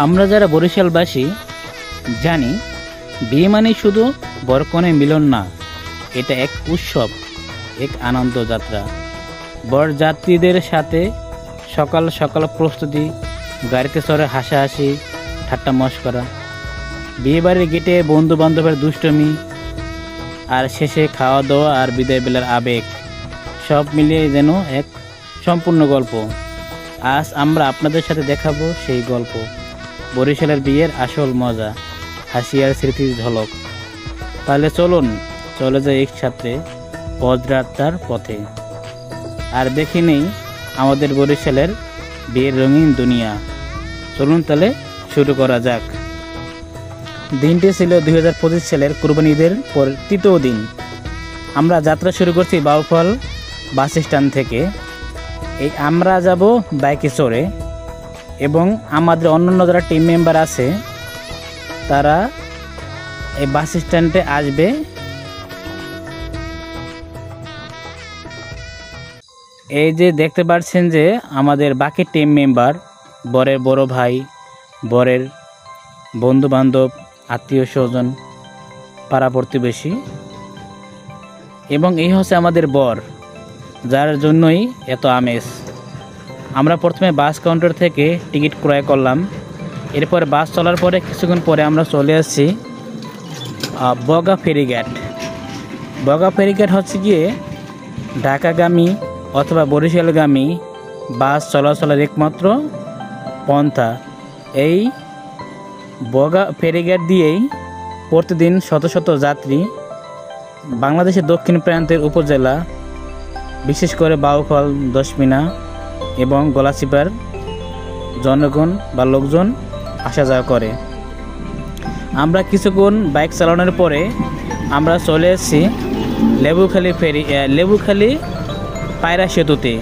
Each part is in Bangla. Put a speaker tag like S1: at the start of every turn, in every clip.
S1: আমরা যারা বরিশালবাসী জানি বিয়ে মানে শুধু বরকনে মিলন না, এটা এক উৎসব, এক আনন্দ যাত্রা। বরযাত্রীদের সাথে সকাল সকাল প্রস্তুতি, গাড়িতে চড়ে হাসাহাসি ঠাট্টা মশকরা, বিয়েবাড়ির গেটে বন্ধু বান্ধবের দুষ্টমি, আর শেষে খাওয়া দাওয়া আর বিদায় বেলার আবেগ, সব মিলিয়ে যেন এক সম্পূর্ণ গল্প। আজ আমরা আপনাদের সাথে দেখাবো সেই গল্প, বরিশালের বিয়ের আসল মজা, হাসি আর স্মৃতির ঝলক। তাহলে চলুন চলে যাই একসাথে পদযাত্রার পথে, আর দেখে নেই আমাদের বরিশালের বিয়ের রঙিন দুনিয়া। চলুন তাহলে শুরু করা যাক। দিনটি ছিল 2025 সালের কুরবানি ঈদের পর তৃতীয় দিন। আমরা যাত্রা শুরু করছি বাউফল বাস স্ট্যান্ড থেকে। আমরা যাব বাইকে চড়ে, এবং আমাদের অন্যান্য যারা টিম মেম্বার আছে তারা এই বাস স্ট্যান্ডে আসবে। এই যে দেখতে পাচ্ছেন যে আমাদের বাকি টিম মেম্বার, বরের বড় ভাই, বরের বন্ধু বান্ধব, আত্মীয় স্বজন, পাড়া প্রতিবেশী, এবং এই হচ্ছে আমাদের বর, যার জন্যই এত আমেজ। আমরা প্রথমে বাস কাউন্টার থেকে টিকিট ক্রয় করলাম। এরপর বাস চলার পরে কিছুক্ষণ পরে আমরা চলে আসছি বগা ফেরিঘাট। বগা ফেরিঘাট হচ্ছে গিয়ে ঢাকাগামী অথবা বরিশালগামী বাস চলাচলের একমাত্র পন্থা। এই বগা ফেরিঘাট দিয়েই প্রতিদিন শত শত যাত্রী বাংলাদেশের দক্ষিণ প্রান্তের উপজেলা, বিশেষ করে বাউফল, দশমিনা এবং গলাচিপার জনগণ বা লোকজন আসা যাওয়া করে। আমরা কিছুক্ষণ বাইক চালানোর পরে আমরা চলে এসেছি লেবুখালী পায়রা সেতুতে।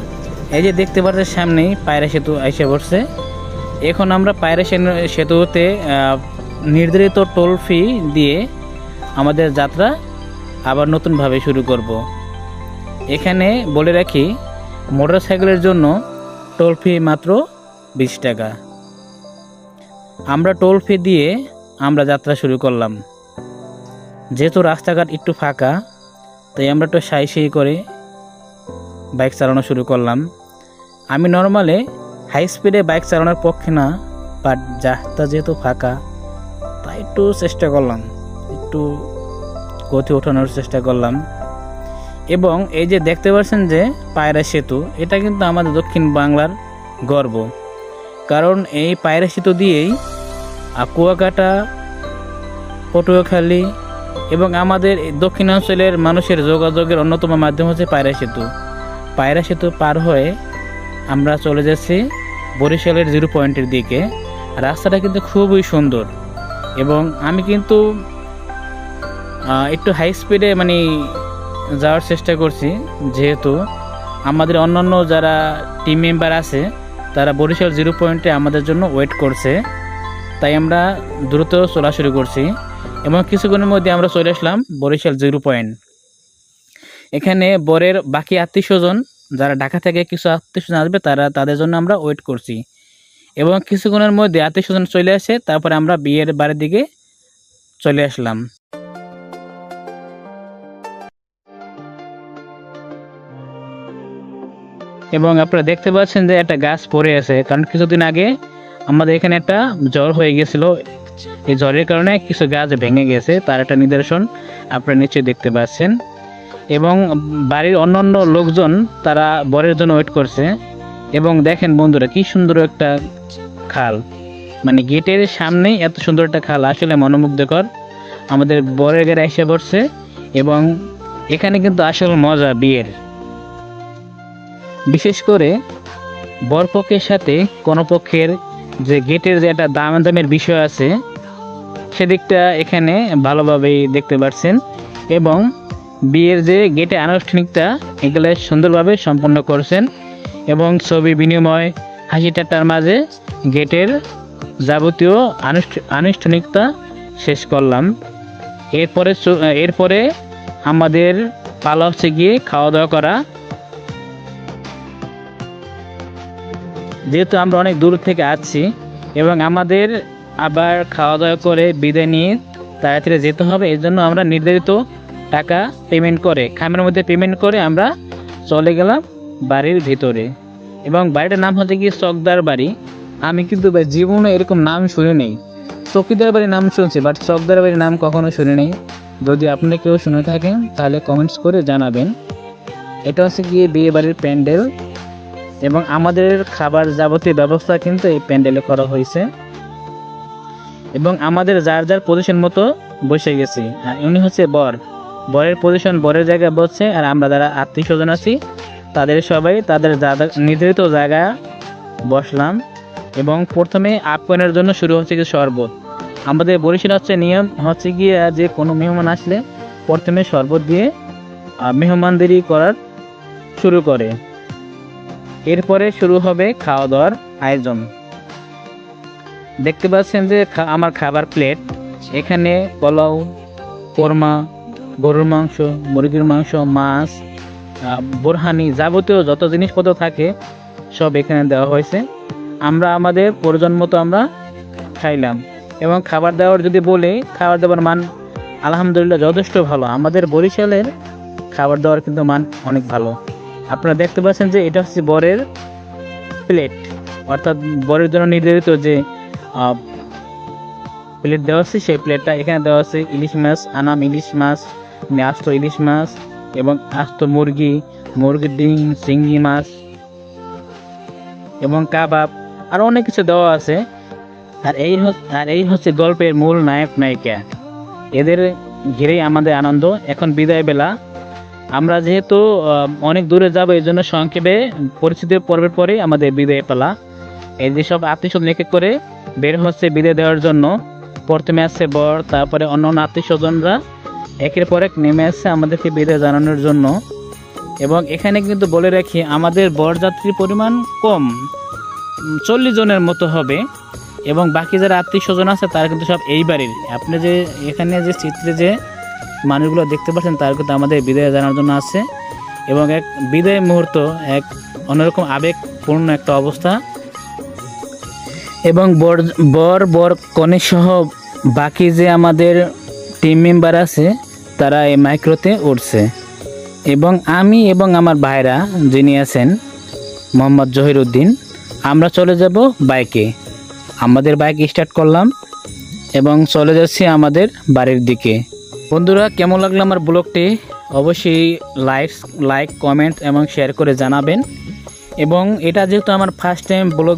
S1: এই যে দেখতে পাচ্ছেন সামনেই পায়রা সেতু এসে পড়ছে। এখন আমরা পায়রা সেতুতে নির্ধারিত টোল ফি দিয়ে আমাদের যাত্রা আবার নতুনভাবে শুরু করব। এখানে বলে রাখি, মোটরসাইকেলের জন্য টোল ফি মাত্র 20 টাকা। আমরা টোল ফি দিয়ে আমরা যাত্রা শুরু করলাম। যেহেতু রাস্তাঘাট একটু ফাঁকা, তাই আমরা একটু সাই করে বাইক চালানো শুরু করলাম। আমি নর্মালে হাই স্পিডে বাইক চালানোর পক্ষে না, বাট রাস্তা যেহেতু ফাঁকা তাই একটু চেষ্টা করলাম, একটু গতি ওঠানোর চেষ্টা করলাম। এবং এই যে দেখতে পাচ্ছেন যে পায়রা সেতু, এটা কিন্তু আমাদের দক্ষিণ বাংলার গর্ব। কারণ এই পায়রা সেতু দিয়েই কুয়াকাটা, পটুয়াখালী এবং আমাদের দক্ষিণাঞ্চলের মানুষের যোগাযোগের অন্যতম মাধ্যম হচ্ছে পায়রা সেতু। পায়রা সেতু পার হয়ে আমরা চলে যাচ্ছি বরিশালের 0 পয়েন্টের দিকে। রাস্তাটা কিন্তু খুবই সুন্দর, এবং আমি কিন্তু একটু হাই স্পিডে যাওয়ার চেষ্টা করছি, যেহেতু আমাদের অন্যান্য যারা টিম মেম্বার আছে তারা বরিশাল 0 পয়েন্টে আমাদের জন্য ওয়েট করছে, তাই আমরা দ্রুত চলা শুরু করছি। এবং কিছুক্ষণের মধ্যে আমরা চলে আসলাম বরিশাল 0 পয়েন্ট। এখানে বরের বাকি আত্মীয় স্বজন, যারা ঢাকা থেকে কিছু আত্মীয় স্বজন আসবে, তাদের জন্য আমরা ওয়েট করছি। এবং কিছুক্ষণের মধ্যে আত্মীয় স্বজন চলে আসে, তারপরে আমরা বিয়ের বাড়ির দিকে চলে আসলাম। এবং আপনারা দেখতে পাচ্ছেন যে একটা গাছ পড়ে আছে, কারণ কিছুদিন আগে আমাদের এখানে একটা ঝড় হয়ে গেছিল। এই ঝড়ের কারণে কিছু গাছ ভেঙে গেছে, তার একটা নিদর্শন আপনারা নিশ্চয়ই দেখতে পাচ্ছেন। এবং বাড়ির অন্যান্য লোকজন তারা বরের জন্য ওয়েট করছে। এবং দেখেন বন্ধুরা, কি সুন্দর একটা খাল, গেটের সামনেই এত সুন্দর একটা খাল, আসলে মনোমুগ্ধকর। আমাদের বরের গাড়ি এসে পড়ছে, এবং এখানে কিন্তু আসল মজা বিয়ের। বিশেষ করে বরপক্ষের সাথে কোনো পক্ষের যে গেটের যে একটা দামের বিষয় আছে, সেদিকটা এখানে ভালোভাবেই দেখতে পাচ্ছেন। এবং বিয়ের যে গেটে আনুষ্ঠানিকতা, এগুলো সুন্দরভাবে সম্পন্ন করছেন। এবং ছবি বিনিময়, হাসি ঠাট্টার মাঝে গেটের যাবতীয় আনুষ্ঠানিকতা শেষ করলাম। এরপরে আমাদের পালা হচ্ছে গিয়ে খাওয়া দাওয়া করা। যেহেতু আমরা অনেক দূর থেকে আসছি, এবং আমাদের আবার খাওয়া দাওয়া করে বিদায় নিয়ে তাড়াতাড়ি যেতে হবে। এই জন্য আমরা নির্ধারিত টাকা পেমেন্ট করে খামের মধ্যে পেমেন্ট করে আমরা চলে গেলাম বাড়ির ভিতরে। এবং বাড়িটার নাম হচ্ছে কি চকদার বাড়ি। আমি কিন্তু ভাই জীবনে এরকম নাম শুনি নেই। চকিদার বাড়ির নাম শুনছি, বাট চকদার বাড়ির নাম কখনো শুনি নেই। যদি আপনি কেউ শুনে থাকেন তাহলে কমেন্টস করে জানাবেন। এটা হচ্ছে গিয়ে বিয়ে বাড়ির প্যান্ডেল এবং আমাদের খাবার যাবতীয় ব্যবস্থা কিন্তু এই প্যান্ডেলে করা হয়েছে। এবং আমাদের যার যার পজিশন মতো বসে গেছি। আর উনি হচ্ছে বরের পজিশন বরের জায়গায় বসছে, আর আমরা যারা আত্মীয় স্বজন আছি তাদের সবাই তাদের নির্ধারিত জায়গায় বসলাম। এবং প্রথমে আপ্যায়নের জন্য শুরু হচ্ছে কি শরবত। আমাদের বরিশাল হচ্ছে নিয়ম হচ্ছে গিয়ে যে কোনো মেহমান আসলে প্রথমে শরবত দিয়ে মেহমানদারি করার শুরু করে। এরপরে শুরু হবে খাওয়া দাওয়ার আয়োজন। দেখতে পাচ্ছেন যে আমার খাবার প্লেট, এখানে পোলাও, কোরমা, গরুর মাংস, মুরগির মাংস, মাছ, বোরহানি, যাবতীয় যত জিনিসপত্র থাকে সব এখানে দেওয়া হয়েছে। আমরা আমাদের প্রয়োজন মতো আমরা খাইলাম। এবং খাবার দাবার যদি বলি, খাবার দাবার মান আলহামদুলিল্লাহ যথেষ্ট ভালো। আমাদের বরিশালের খাবার দাবার কিন্তু মান অনেক ভালো। আপনারা দেখতে পাচ্ছেন যে এটা হচ্ছে বরের প্লেট, অর্থাৎ বরের জন্য নির্ধারিত যে প্লেট দেওয়া আছে সেই প্লেটটা এখানে দেওয়া আছে ইলিশ মাছ, আনাম ইলিশ মাছ, আস্ত ইলিশ মাছ এবং আস্ত মুরগির ডিম, চিংড়ি মাছ এবং কাবাব, আর অনেক কিছু দেওয়া আছে। আর এই হচ্ছে গল্পের মূল নায়ক নায়িকা, এদের ঘিরেই আমাদের আনন্দ। এখন বিদায় বেলা, আমরা যেহেতু অনেক দূরে যাব এই জন্য সংক্ষেপে পরিচিতি পর্বের পরেই আমাদের বিদায় পালা। এই যেসব আত্মীয় স্বজন এক এক করে বের হচ্ছে বিদায় দেওয়ার জন্য। প্রথমে আসছে বর, তারপরে অন্য আত্মীয় স্বজনরা একের পর এক নেমে আসছে আমাদেরকে বিদায় জানানোর জন্য। এবং এখানে কিন্তু বলে রাখি আমাদের বরযাত্রীর পরিমাণ কম, 40 জনের মতো হবে। এবং বাকি যারা আত্মীয় স্বজন আছে তারা কিন্তু সব এই বাড়ির। আপনি যে এখানে যে চিত্রে যে মানুষগুলো দেখতে পাচ্ছেন তারা কিন্তু আমাদের বিদায় জানানোর জন্য আছে। এবং এক বিদায় মুহূর্ত, এক অন্যরকম আবেগপূর্ণ একটা অবস্থা। এবং বর কনে সহ বাকি যে আমাদের টিম মেম্বার আছে তারা এই মাইক্রোতে উঠছে। এবং আমি এবং আমার ভাইরা যিনি আছেন মোহাম্মদ জহিরুদ্দিন, আমরা চলে যাব বাইকে। আমাদের বাইক স্টার্ট করলাম এবং চলে যাচ্ছি আমাদের বাড়ির দিকে। বন্ধুরা, কেমন লাগলো আমার ব্লগটি অবশ্যই লাইক, কমেন্ট এবং শেয়ার করে জানাবেন। এবং এটা যেহেতু আমার ফার্স্ট টাইম ব্লগ